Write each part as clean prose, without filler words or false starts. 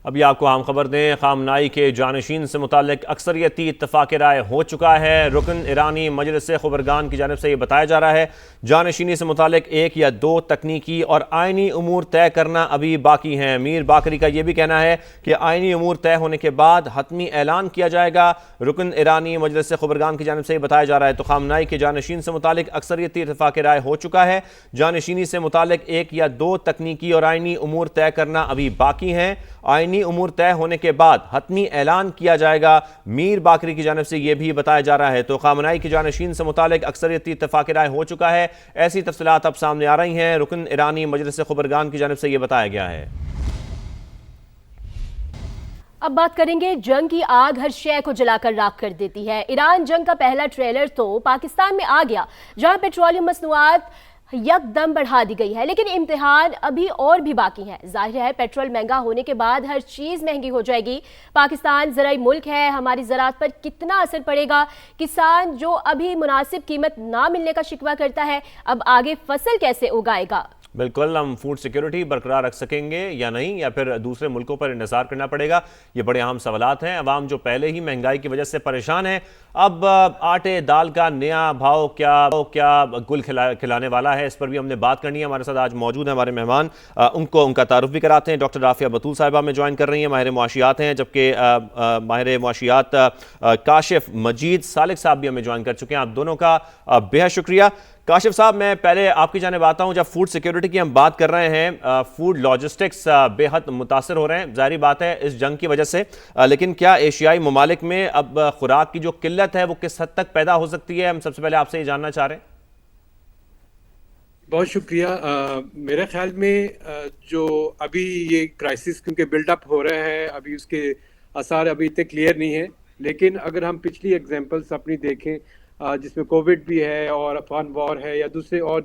ابھی آپ کو اہم خبر دیں، خامنائی کے جانشین سے متعلق اکثریتی اتفاق رائے ہو چکا ہے۔ رکن ایرانی مجلس خبرگان کی جانب سے یہ بتایا جا رہا ہے جانشینی سے متعلق 1 یا 2 تکنیکی اور آئینی امور طے کرنا ابھی باقی ہیں۔ میر باقری کا یہ بھی کہنا ہے کہ آئینی امور طے ہونے کے بعد حتمی اعلان کیا جائے گا۔ رکن ایرانی مجلس خبرگان کی جانب سے یہ بتایا جا رہا ہے تو خامنائی کے جانشین سے متعلق اکثریتی اتفاق رائے ہو چکا ہے۔ جانشینی سے متعلق 1 یا 2 تکنیکی اور آئینی امور طے کرنا ابھی باقی ہیں۔ آئینی امور طے ہونے کے بعد حتمی اعلان کیا جائے گا، میر باقری کی جانب سے یہ بھی بتایا جا رہا ہے۔ تو خامنائی کی جانشین سے متعلق اکثریتی اتفاق رائے ہو چکا ہے، ایسی تفصیلات اب سامنے آ رہی ہیں۔ رکن ایرانی مجلس خبرگان کی جانب سے یہ بتایا گیا ہے۔ اب بات کریں گے جنگ کی آگ ہر شے کو جلا کر راکھ کر دیتی ہے۔ ایران جنگ کا پہلا ٹریلر تو پاکستان میں آ گیا، جہاں پیٹرولیم مصنوعات یک دم بڑھا دی گئی ہے، لیکن امتحان ابھی اور بھی باقی ہیں۔ ظاہر ہے پیٹرول مہنگا ہونے کے بعد ہر چیز مہنگی ہو جائے گی۔ پاکستان زرعی ملک ہے، ہماری زراعت پر کتنا اثر پڑے گا؟ کسان جو ابھی مناسب قیمت نہ ملنے کا شکوہ کرتا ہے، اب آگے فصل کیسے اگائے گا؟ بالکل، ہم فوڈ سیکیورٹی برقرار رکھ سکیں گے یا نہیں، یا پھر دوسرے ملکوں پر انحصار کرنا پڑے گا؟ یہ بڑے اہم سوالات ہیں۔ عوام جو پہلے ہی مہنگائی کی وجہ سے پریشان ہے، اب آٹے دال کا نیا بھاؤ کیا گل کھلانے والا ہے، اس پر بھی ہم نے بات کرنی ہے۔ ہمارے ساتھ آج موجود ہیں ہمارے مہمان، ان کا تعارف بھی کراتے ہیں۔ ڈاکٹر رافیہ بطول صاحبہ میں جوائن کر رہی ہیں، ماہر معاشیات ہیں، جبکہ ماہر معاشیات کاشف مجید سالک صاحب بھی ہمیں جوائن کر چکے ہیں۔ آپ دونوں کا بے حد شکریہ۔ کاشف صاحب، میں پہلے آپ کی جانب آتا ہوں۔ جب فوڈ سیکیورٹی کی ہم بات کر رہے ہیں، فوڈ لاجسٹکس بے حد متاثر ہو رہے ہیں، ظاہری بات ہے اس جنگ کی وجہ سے، لیکن کیا ایشیائی ممالک میں اب خوراک کی جو قلت ہے وہ کس حد تک پیدا ہو سکتی ہے؟ ہم سب سے پہلے آپ سے یہ جاننا چاہ رہے ہیں۔ بہت شکریہ۔ میرے خیال میں جو ابھی یہ کرائسس کیونکہ بلڈ اپ ہو رہا ہے، ابھی اس کے آثار ابھی اتنے کلیئر نہیں ہیں، لیکن اگر ہم پچھلی ایگزامپلس اپنی دیکھیں جس میں کووڈ بھی ہے اور افغان وار ہے یا دوسرے، اور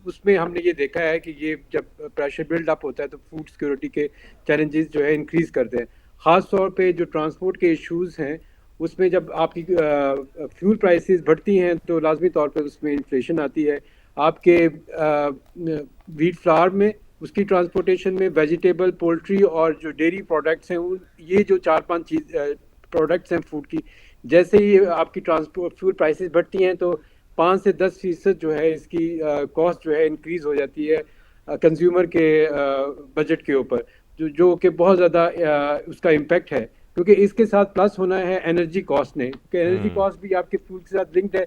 اس میں ہم نے یہ دیکھا ہے کہ یہ جب پریشر بلڈ اپ ہوتا ہے تو فوڈ سیکیورٹی کے چیلنجز جو ہے انکریز کرتے ہیں۔ خاص طور پہ جو ٹرانسپورٹ کے ایشوز ہیں، اس میں جب آپ کی فیول پرائسز بڑھتی ہیں تو لازمی طور پہ اس میں انفلیشن آتی ہے۔ آپ کے ویٹ فلاور میں، اس کی ٹرانسپورٹیشن میں، ویجیٹیبل، پولٹری اور جو ڈیری پروڈکٹس ہیں، یہ جو 4-5 چیز پروڈکٹس ہیں فوڈ کی، جیسے ہی آپ کی ٹرانسپورٹ فیول پرائسز بڑھتی ہیں تو 5 سے 10% جو ہے اس کی کاسٹ جو ہے انکریز ہو جاتی ہے کنزیومر کے بجٹ کے اوپر، جو کہ بہت زیادہ اس کا امپیکٹ ہے، کیونکہ اس کے ساتھ پلس ہونا ہے انرجی کاسٹ نے، کیونکہ انرجی کاسٹ بھی آپ کے فوڈ کے ساتھ لنکڈ ہے۔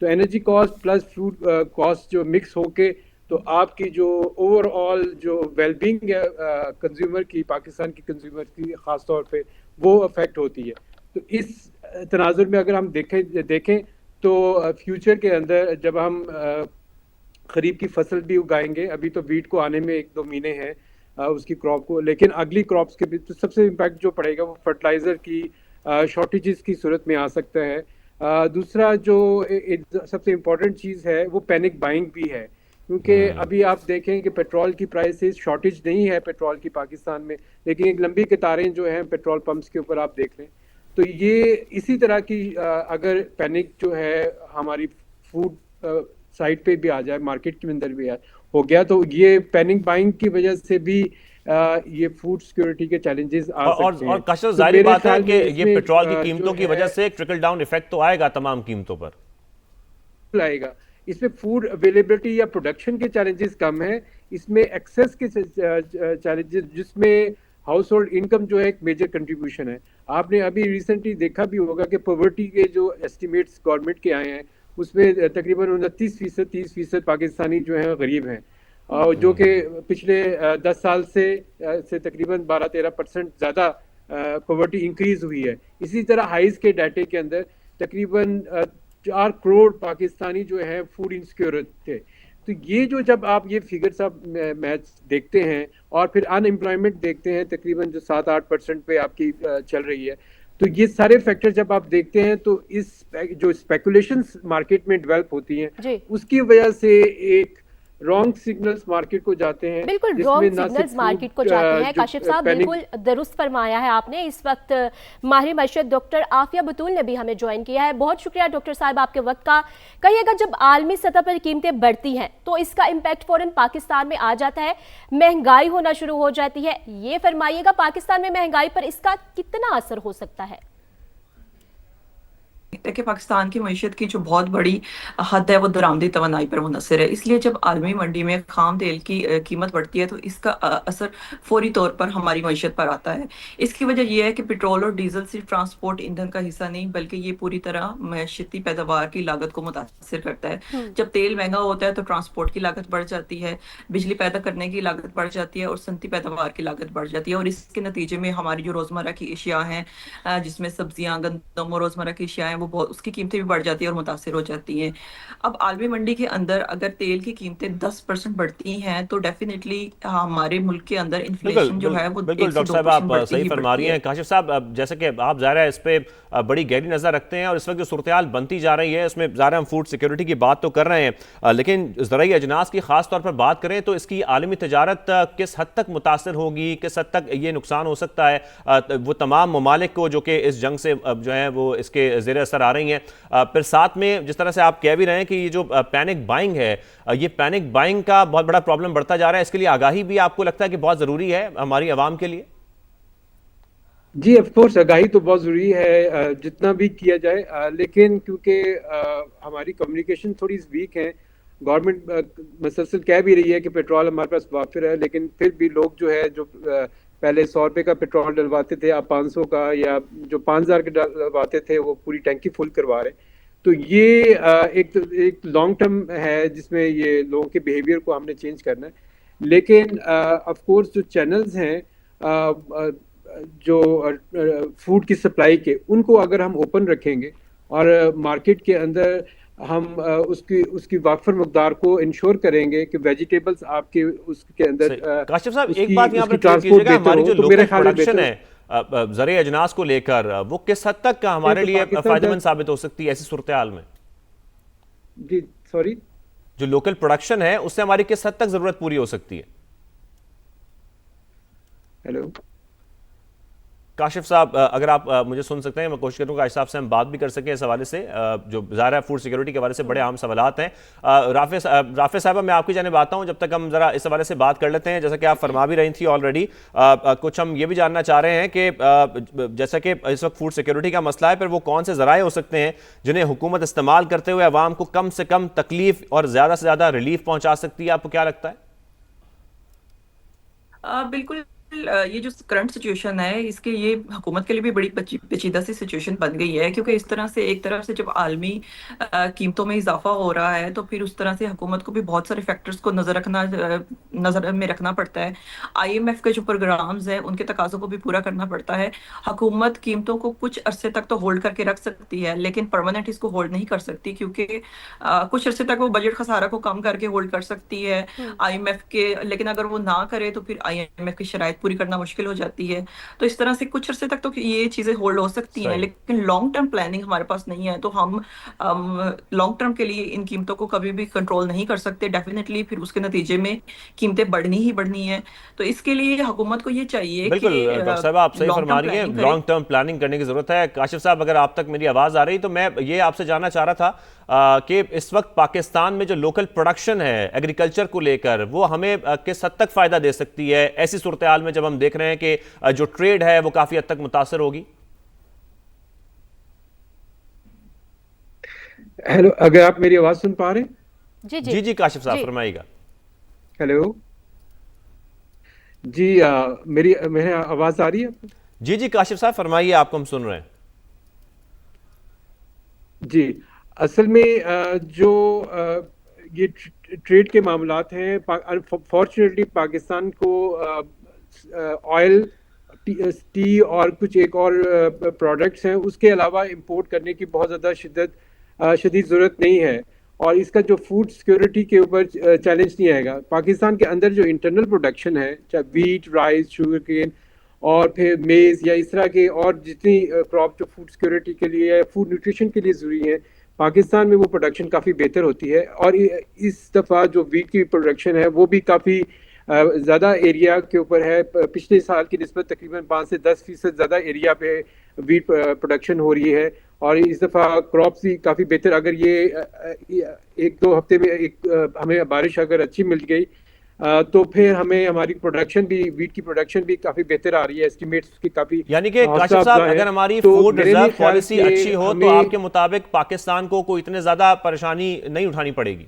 تو energy cost plus food cost جو مکس ہو کے تو آپ کی جو اوور آل جو ویل بینگ ہے کنزیومر کی، پاکستان کی کنزیومر کی خاص طور پہ، وہ افیکٹ ہوتی ہے۔ تو اس تناظر میں اگر ہم دیکھیں تو فیوچر کے اندر جب ہم خریف کی فصل بھی اگائیں گے، ابھی تو ویٹ کو آنے میں 1-2 مہینے ہیں اس کی کراپ کو، لیکن اگلی کراپس کے بھی تو سب سے امپیکٹ جو پڑے گا وہ فرٹیلائزر کی شارٹیجز کی صورت میں آ سکتا ہے۔ دوسرا جو سب سے امپورٹنٹ چیز ہے وہ پینک بائنگ بھی ہے، کیونکہ ابھی آپ دیکھیں کہ پیٹرول کی پرائسز، شارٹیج نہیں ہے پیٹرول کی پاکستان میں، لیکن ایک لمبی قطاریں جو ہیں پیٹرول پمپس کے اوپر آپ دیکھ لیں، تو یہ اسی طرح کی اگر پینک جو ہے ہماری فوڈ سائٹ پہ بھی آ جائے، مارکیٹ کے اندر بھی ہو گیا، تو یہ پینک بائنگ کی وجہ سے بھی یہ فوڈ سیکیورٹی کے چیلنجز آ سکتے ہیں۔ اور کاشف، ظاہری بات ہے کہ یہ پیٹرول کی قیمتوں کی وجہ سے ایک ٹرکل ڈاؤن ایفیکٹ تو آئے گا تمام قیمتوں پر آئے گا۔ اس میں فوڈ اویلیبلٹی یا پروڈکشن کے چیلنجز کم ہیں، اس میں ایکسیس کے چیلنجز، جس میں ہاؤس ہولڈ انکم جو ہے ایک میجر کنٹریبیوشن ہے۔ آپ نے ابھی ریسنٹلی دیکھا بھی ہوگا کہ پاورٹی کے جو ایسٹیمیٹس گورنمنٹ کے آئے ہیں، اس میں تقریباً 29%، 30% پاکستانی جو ہیں غریب ہیں، جو کہ پچھلے 10 سال سے تقریباً 12-13% زیادہ پاورٹی انکریز ہوئی ہے۔ اسی طرح ہائیز کے ڈیٹے کے اندر تقریباً 4 کروڑ پاکستانی جو ہے فوڈ انسیکیور تھے۔ تو یہ جو جب آپ یہ فگرز آپ میچ دیکھتے ہیں اور پھر ان امپلائمنٹ دیکھتے ہیں تقریباً جو 7-8% پہ آپ کی چل رہی ہے، تو یہ سارے فیکٹر جب آپ دیکھتے ہیں تو اس جو اسپیکولیشنز مارکیٹ میں ڈیولپ ہوتی ہیں، اس کی وجہ سے ایک رانگ سگنلز مارکیٹ کو جاتے ہیں. بالکل رانگ سگنلز مارکیٹ کو جاتے ہیں. کاشف صاحب بالکل درست فرمایا ہے آپ نے. اس وقت ماہر معیشت ڈاکٹر عافیہ بطول نے بھی ہمیں جوائن کیا ہے. بہت شکریہ ڈاکٹر صاحب آپ کے وقت کا. کہیے گا جب عالمی سطح پر قیمتیں بڑھتی ہیں تو اس کا امپیکٹ فوراً پاکستان میں آ جاتا ہے, مہنگائی ہونا شروع ہو جاتی ہے. یہ فرمائیے گا پاکستان میں مہنگائی پر اس کا کتنا اثر ہو سکتا ہے؟ کہ پاکستان کی معیشت کی جو بہت بڑی حد ہے وہ درآمدی توانائی پر منحصر ہے. اس لیے جب عالمی منڈی میں خام تیل کی قیمت بڑھتی ہے تو اس کا اثر فوری طور پر ہماری معیشت پر آتا ہے. اس کی وجہ یہ ہے کہ پیٹرول اور ڈیزل صرف ٹرانسپورٹ ایندھن کا حصہ نہیں بلکہ یہ پوری طرح معیشتی پیداوار کی لاگت کو متاثر کرتا ہے. جب تیل مہنگا ہوتا ہے تو ٹرانسپورٹ کی لاگت بڑھ جاتی ہے, بجلی پیدا کرنے کی لاگت بڑھ جاتی ہے اور صنعتی پیداوار کی لاگت بڑھ جاتی ہے. اور اس کے نتیجے میں ہماری جو روزمرہ کی اشیاء ہیں جس میں سبزیاں, گندم اور روزمرہ کی اشیاء ہیں وہ بہت اس کی قیمتیں بھی بڑھ جاتی ہیں اور متاثر ہو جاتی ہیں. اب عالمی منڈی کے اندر اگر تیل کی قیمتیں 10% بڑھتی ہیں تو ڈیفینیٹلی ہمارے ملک کے اندر انفلیشن جو ہے وہ 1 سے 2% ڈاکٹر صاحب آپ صحیح فرما رہی ہیں. کاشف صاحب جیسے کہ آپ ظاہر ہے اس پہ بڑی گہری نظر رکھتے ہیں اور اس وقت جو صورتحال بنتی جا رہی ہے اس میں ظاہر ہم فوڈ سیکیورٹی کی بات تو کر رہے ہیں لیکن زرعی اجناس کی خاص طور پر بات کریں تو اس کی عالمی تجارت کس حد تک متاثر ہوگی, کس حد تک یہ نقصان ہو سکتا ہے وہ تمام ممالک کو جو کہ اس جنگ سے جو ہیں وہ اس کے زیر اثر آ رہی ہیں. پھر ساتھ میں جس طرح سے آپ کہہ بھی رہے ہیں کہ یہ جو پینک بائنگ ہے یہ پینک بائنگ کا بہت بڑا پرابلم بڑھتا جا رہا ہے, اس کے لیے آگاہی بھی آپ کو لگتا ہے کہ بہت ضروری ہے ہماری عوام کے لیے؟ جی آف کورس آگاہی تو بہت ضروری ہے جتنا بھی کیا جائے, لیکن کیونکہ ہماری کمیونیکیشن تھوڑی ویک ہے. گورنمنٹ مسلسل کہہ بھی رہی ہے کہ پیٹرول ہمارے پاس وافر ہے, لیکن پھر بھی لوگ جو ہے جو پہلے 100 روپے کا پیٹرول ڈلواتے تھے اب 500 کا, یا جو 5000 کے ڈلواتے تھے وہ پوری ٹینکی فل کروا رہے. تو یہ ایک لانگ ٹرم ہے جس میں یہ لوگوں کے بیہیویئر کو ہم نے چینج کرنا ہے. لیکن آف کورس جو چینلز ہیں جو فوڈ کی سپلائی کے, ان کو اگر ہم اوپن رکھیں گے اور مارکیٹ کے اندر ہم اس کی وافر مقدار کو انشور کریں گے کہ ویجیٹیبلز آپ کے اس کے اندر کاشف صاحب ایک بات یہاں پر کلیئر کیجیے گا, ہماری جو لوکل پروڈکشن ہے زرعی اجناس کو لے کر وہ کس حد تک ہمارے لیے فائدہ مند ثابت ہو سکتی ہے ایسی صورتحال میں؟ جی سوری, جو لوکل پروڈکشن ہے اس سے ہماری کس حد تک ضرورت پوری ہو سکتی ہے؟ ہیلو کاشف صاحب اگر آپ مجھے سن سکتے ہیں میں کوشش کروں گا صاحب سے ہم بات بھی کر سکیں اس حوالے سے جو ظاہر ہے فوڈ سیکیورٹی کے حوالے سے بڑے عام سوالات ہیں. رافع صاحبہ میں آپ کی جانب آتا ہوں, جب تک ہم ذرا اس حوالے سے بات کر لیتے ہیں. جیسا کہ آپ فرما بھی رہی تھی آلریڈی, کچھ ہم یہ بھی جاننا چاہ رہے ہیں کہ جیسا کہ اس وقت فوڈ سیکیورٹی کا مسئلہ ہے, پھر وہ کون سے ذرائع ہو سکتے ہیں جنہیں حکومت استعمال کرتے ہوئے عوام کو کم سے کم تکلیف اور زیادہ سے زیادہ ریلیف پہنچا سکتی ہے؟ آپ کو کیا لگتا ہے؟ بالکل یہ جو کرنٹ سچویشن ہے اس کے یہ حکومت کے لیے بھی بڑی پیچیدہ سی سچویشن بن گئی ہے, کیونکہ اس طرح سے ایک طرف سے جب عالمی قیمتوں میں اضافہ ہو رہا ہے تو پھر اس طرح سے حکومت کو بھی بہت سارے فیکٹرز کو نظر میں رکھنا پڑتا ہے. IMF کے جو پروگرامز ہیں ان کے تقاضوں کو بھی پورا کرنا پڑتا ہے. حکومت قیمتوں کو کچھ عرصے تک تو ہولڈ کر کے رکھ سکتی ہے لیکن پرماننٹ اس کو ہولڈ نہیں کر سکتی, کیونکہ کچھ عرصے تک وہ بجٹ خسارہ کو کم کر کے ہولڈ کر سکتی ہے IMF کے, لیکن اگر وہ نہ کرے تو پھر IMF کی شرائط پوری کرنا مشکل ہو جاتی ہے. تو اس طرح سے کچھ عرصے تک تو یہ چیزیں ہولڈ ہو سکتی ہیں, لیکن لانگ ٹرم پلاننگ ہمارے پاس نہیں ہے, تو ہم لانگ ٹرم کے لیے ان قیمتوں کو کبھی بھی کنٹرول نہیں کر سکتے. ڈیفینیٹلی پھر اس کے نتیجے میں قیمتیں بڑھنی ہی بڑھنی ہیں. تو اس کے لیے حکومت کو یہ چاہیے کہ بالکل ڈاکٹر صاحب آپ صحیح فرما رہی ہیں, لانگ ٹرم پلاننگ کرنے کی ضرورت ہے. کاشف صاحب اگر آپ تک میری آواز آ رہی تو میں یہ آپ سے جاننا چاہ رہا تھا کہ اس وقت پاکستان میں جو لوکل پروڈکشن ہے ایگریکلچر کو لے کر وہ ہمیں کس حد تک فائدہ دے سکتی ہے ایسی صورتحال میں جب ہم دیکھ رہے ہیں کہ جو ٹریڈ ہے وہ کافی حد تک متاثر ہوگی؟ ہیلو, اگر آپ میری آواز سن پا رہے ہیں؟ جی کاشف صاحب فرمائیے گا. ہیلو جی میری آواز آ رہی ہے؟ جی کاشف صاحب فرمائیے, آپ کو ہم سن رہے ہیں. جی اصل میں جو یہ ٹریڈ کے معاملات ہیں, فارچونیٹلی پاکستان کو آئل, ٹی اور کچھ ایک اور پروڈکٹس ہیں اس کے علاوہ امپورٹ کرنے کی بہت زیادہ شدید ضرورت نہیں ہے, اور اس کا جو فوڈ سیکیورٹی کے اوپر چیلنج نہیں آئے گا. پاکستان کے اندر جو انٹرنل پروڈکشن ہے, چاہے ویٹ, رائس, شوگر کین اور پھر میز یا اس طرح کے اور جتنی کراپ جو فوڈ سیکیورٹی کے لیے فوڈ نیوٹریشن کے لیے ضروری ہیں, پاکستان میں وہ پروڈکشن کافی بہتر ہوتی ہے، اور اس دفعہ جو ویٹ کی پروڈکشن ہے وہ بھی کافی زیادہ ایریا کے اوپر ہے. پچھلے سال کی نسبت تقریباً 5 سے 10% زیادہ ایریا پہ ویٹ پروڈکشن ہو رہی ہے، اور اس دفعہ کراپس بھی کافی بہتر. اگر یہ 1-2 ہفتے میں ہمیں بارش اگر اچھی مل گئی تو پھر ہمیں ہماری پروڈکشن بھی، ویٹ کی پروڈکشن بھی کافی بہتر آ رہی ہے. اسٹیمیٹس کی کافی یعنی کہ حوصلہ کاشف صاحب افزا ہے. اگر ہماری تو فوڈ میرے ریزرو نہیں خیال پالیسی کہ اچھی ہو تو ہمیں آپ کے مطابق پاکستان کو کوئی اتنے زیادہ پریشانی نہیں اٹھانی پڑے گی؟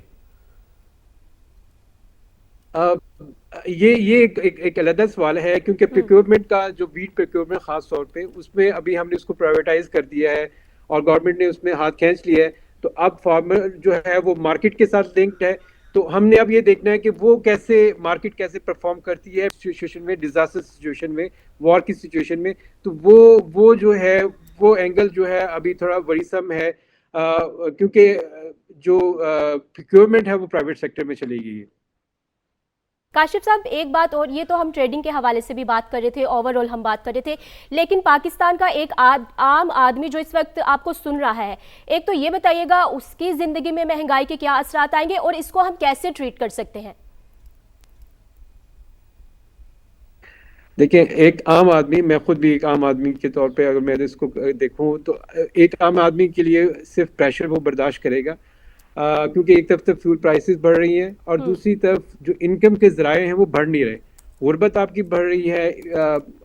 یہ ایک علیحدہ سوال ہے، کیونکہ پریکیورمنٹ کا جو ویٹ پریکیورمنٹ خاص طور پہ اس میں ابھی ہم نے اس کو پرائیویٹائز کر دیا ہے اور گورنمنٹ نے اس میں ہاتھ کھینچ لیا ہے. تو اب فارمر جو ہے وہ مارکیٹ کے ساتھ لنکڈ ہے. تو ہم نے اب یہ دیکھنا ہے کہ وہ کیسے مارکیٹ کیسے پرفارم کرتی ہے سچویشن میں، ڈیزاسٹر سچویشن میں، وار کی سچویشن میں. تو وہ جو ہے وہ اینگل جو ہے ابھی تھوڑا وریسم ہے، کیونکہ جو پریکیورمنٹ ہے وہ پرائیویٹ سیکٹر میں چلی گئی ہے. کاشف صاحب ایک بات اور، یہ تو ہم ٹریڈنگ کے حوالے سے بھی بات کر رہے تھے، اوور آل ہم بات کر رہے تھے، لیکن پاکستان کا ایک عام آدمی جو اس وقت آپ کو سن رہا ہے، ایک تو یہ بتائیے گا اس کی زندگی میں مہنگائی کے کیا اثرات آئیں گے اور اس کو ہم کیسے ٹریٹ کر سکتے ہیں؟ دیکھیں، ایک عام آدمی، میں خود بھی ایک عام آدمی کے طور پہ اگر میں اس کو دیکھوں تو ایک عام آدمی کے لیے صرف پریشر وہ برداشت کرے گا، کیونکہ ایک طرف تو فیول پرائسز بڑھ رہی ہیں اور دوسری طرف جو انکم کے ذرائع ہیں وہ بڑھ نہیں رہے. غربت آپ کی بڑھ رہی ہے،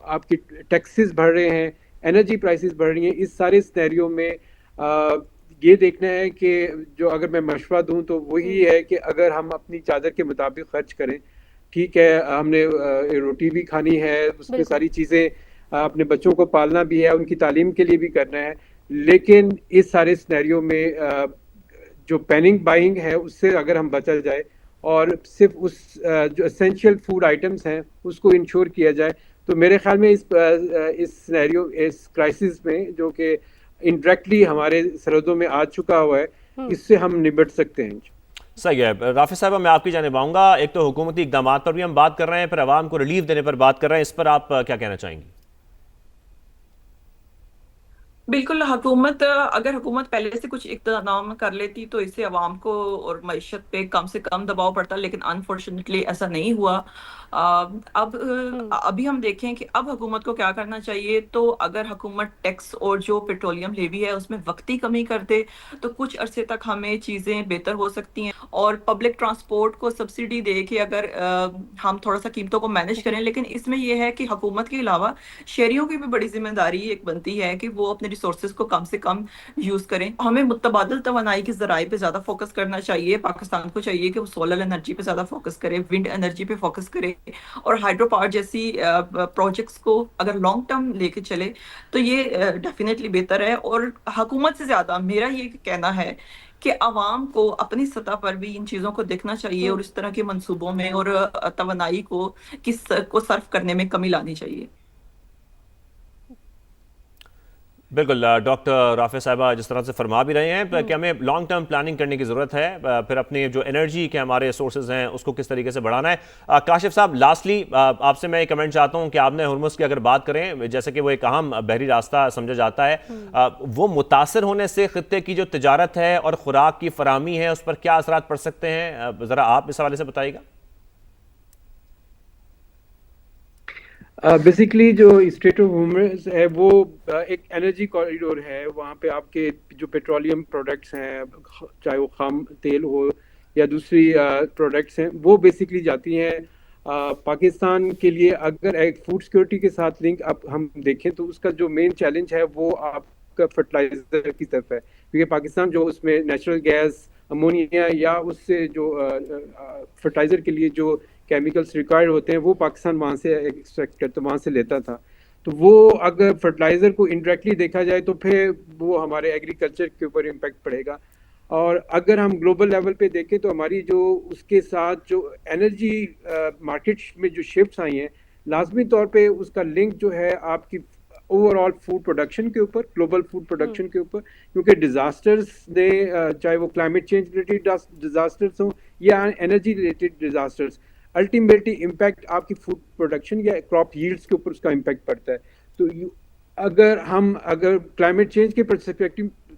آپ کی ٹیکسز بڑھ رہے ہیں، انرجی پرائسز بڑھ رہی ہیں. اس سارے سینیریو میں یہ دیکھنا ہے کہ جو اگر میں مشورہ دوں تو وہی ہے کہ اگر ہم اپنی چادر کے مطابق خرچ کریں. ٹھیک ہے، ہم نے روٹی بھی کھانی ہے، اس میں ساری چیزیں، اپنے بچوں کو پالنا بھی ہے، ان کی تعلیم کے لیے بھی کرنا ہے، لیکن اس سارے سینیریو میں جو پیننگ بائنگ ہے اس سے اگر ہم بچا جائے اور صرف اس جو اسینشیل فوڈ آئٹمس ہیں اس کو انشور کیا جائے، تو میرے خیال میں اس سینیریو، اس کرائسس میں جو کہ انڈائریکٹلی ہمارے سرحدوں میں آ چکا ہوا ہے، اس سے ہم نبٹ سکتے ہیں. صحیح ہے. رافع صاحبہ میں آپ کی جانب آؤں گا. ایک تو حکومتی اقدامات پر بھی ہم بات کر رہے ہیں، پھر عوام کو ریلیف دینے پر بات کر رہے ہیں، اس پر آپ کیا کہنا چاہیں گی؟ بالکل، اگر حکومت پہلے سے کچھ اقدام کر لیتی تو اس سے عوام کو اور معیشت پہ کم سے کم دباؤ پڑتا، لیکن انفارچونیٹلی ایسا نہیں ہوا. ابھی ہم دیکھیں کہ اب حکومت کو کیا کرنا چاہیے. تو اگر حکومت ٹیکس اور جو پیٹرولیم لیوی ہے اس میں وقتی کمی کر دے تو کچھ عرصے تک ہمیں چیزیں بہتر ہو سکتی ہیں، اور پبلک ٹرانسپورٹ کو سبسڈی دے کے اگر ہم تھوڑا سا قیمتوں کو مینج کریں. لیکن اس میں یہ ہے کہ حکومت کے علاوہ شہریوں کی بھی بڑی ذمہ داری ایک بنتی ہے کہ وہ اپنے ریسورسز کو کم سے کم یوز کریں. ہمیں متبادل توانائی کے ذرائع پہ زیادہ فوکس کرنا چاہیے. پاکستان کو چاہیے کہ وہ سولر انرجی پہ زیادہ فوکس کرے، ونڈ انرجی پہ فوکس کرے، اور ہائیڈرو پاور جیسی پروجیکٹس کو اگر لانگ ٹرم لے کے چلے تو یہ ڈیفینیٹلی بہتر ہے. اور حکومت سے زیادہ میرا یہ کہنا ہے کہ عوام کو اپنی سطح پر بھی ان چیزوں کو دیکھنا چاہیے اور اس طرح کے منصوبوں میں اور توانائی کو صرف کرنے میں کمی لانی چاہیے. بالکل. ڈاکٹر رافع صاحبہ جس طرح سے فرما بھی رہے ہیں کہ ہمیں لانگ ٹرم پلاننگ کرنے کی ضرورت ہے، پھر اپنے جو انرجی کے ہمارے سورسز ہیں اس کو کس طریقے سے بڑھانا ہے. کاشف صاحب لاسٹلی آپ سے میں ایک کمنٹ چاہتا ہوں کہ آپ نے ہرمز کی اگر بات کریں، جیسے کہ وہ ایک اہم بحری راستہ سمجھا جاتا ہے، وہ متاثر ہونے سے خطے کی جو تجارت ہے اور خوراک کی فراہمی ہے اس پر کیا اثرات پڑ سکتے ہیں، ذرا آپ اس حوالے سے بتائیے گا. بیسیکلی جو اسٹریٹ آف ہارمز ہے وہ ایک انرجی کوریڈور ہے. وہاں پہ آپ کے جو پیٹرولیم پروڈکٹس ہیں، چاہے وہ خام تیل ہو یا دوسری پروڈکٹس ہیں، وہ بیسیکلی جاتی ہیں. پاکستان کے لیے اگر ایک فوڈ سیکورٹی کے ساتھ لنک اب ہم دیکھیں تو اس کا جو مین چیلنج ہے وہ آپ کا فرٹیلائزر کی طرف ہے، کیونکہ پاکستان جو اس میں نیچرل گیس، امونیا یا اس سے جو فرٹیلائزر کے لیے جو کیمیکلز ریکوائرڈ ہوتے ہیں وہ پاکستان وہاں سے ایکسٹریکٹ کرتا، وہاں سے لیتا تھا. تو وہ اگر فرٹیلائزر کو انڈائریکٹلی دیکھا جائے تو پھر وہ ہمارے ایگریکلچر کے اوپر امپیکٹ پڑے گا. اور اگر ہم گلوبل لیول پہ دیکھیں تو ہماری جو اس کے ساتھ جو انرجی مارکیٹ میں جو شفٹس آئی ہیں، لازمی طور پہ اس کا لنک جو ہے آپ کی اوور آل فوڈ پروڈکشن کے اوپر، گلوبل فوڈ پروڈکشن کے اوپر، کیونکہ ڈیزاسٹرز نے، چاہے وہ کلائمیٹ چینج ریلیٹڈ ڈیزاسٹرز ہوں یا energy related disasters, ultimately impact آپ کی فوڈ پروڈکشن یا کراپ ییلڈز کے اوپر اس کا امپیکٹ پڑتا ہے. تو اگر کلائمیٹ چینج کے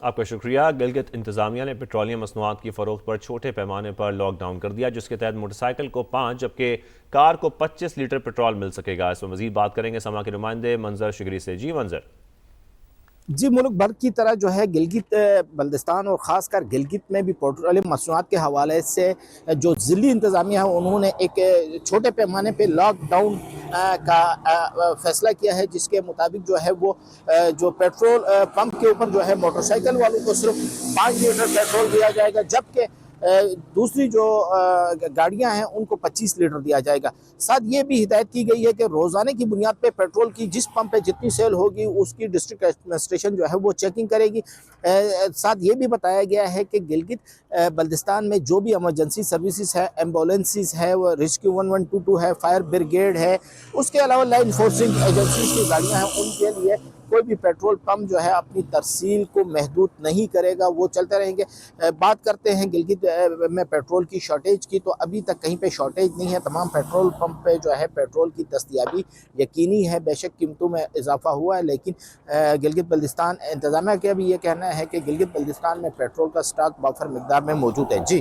آپ کا شکریہ۔ گلگت انتظامیہ نے پیٹرولیم مصنوعات کی فروخت پر چھوٹے پیمانے پر لاک ڈاؤن کر دیا، جس کے تحت موٹر سائیکل کو 5 جبکہ کار کو 25 لیٹر پیٹرول مل سکے گا۔ اس میں مزید بات کریں گے سما کے نمائندے منظر شگری سے۔ جی منظر۔ جی، ملک بھر کی طرح جو ہے گلگت بلتستان اور خاص کر گلگت میں بھی پیٹرولیم مصنوعات کے حوالے سے جو ضلعی انتظامیہ ہے انہوں نے ایک چھوٹے پیمانے پہ لاک ڈاؤن کا فیصلہ کیا ہے، جس کے مطابق جو ہے وہ جو پیٹرول پمپ کے اوپر جو ہے موٹر سائیکل والوں کو صرف 5 لیٹر پیٹرول دیا جائے گا، جبکہ دوسری جو گاڑیاں ہیں ان کو 25 لیٹر دیا جائے گا۔ ساتھ یہ بھی ہدایت کی گئی ہے کہ روزانے کی بنیاد پہ پیٹرول کی جس پمپ پہ جتنی سیل ہوگی اس کی ڈسٹرکٹ ایڈمنسٹریشن جو ہے وہ چیکنگ کرے گی۔ ساتھ یہ بھی بتایا گیا ہے کہ گلگت بلتستان میں جو بھی ایمرجنسی سروسز ہے، ایمبولینسز ہے، وہ ریسکیو 1122 ہے، فائر بریگیڈ ہے، اس کے علاوہ لا انفورسنگ ایجنسیز کی گاڑیاں ہیں، ان کے لیے کوئی بھی پیٹرول پمپ جو ہے اپنی ترسیل کو محدود نہیں کرے گا، وہ چلتے رہیں گے۔ بات کرتے ہیں گلگت میں پیٹرول کی شارٹیج کی، تو ابھی تک کہیں پہ شارٹیج نہیں ہے، تمام پیٹرول پمپ پہ جو ہے پیٹرول کی دستیابی یقینی ہے۔ بے شک قیمتوں میں اضافہ ہوا ہے، لیکن گلگت بلتستان انتظامیہ کا بھی یہ کہنا ہے کہ گلگت بلتستان میں پیٹرول کا سٹاک وافر مقدار میں موجود ہے۔ جی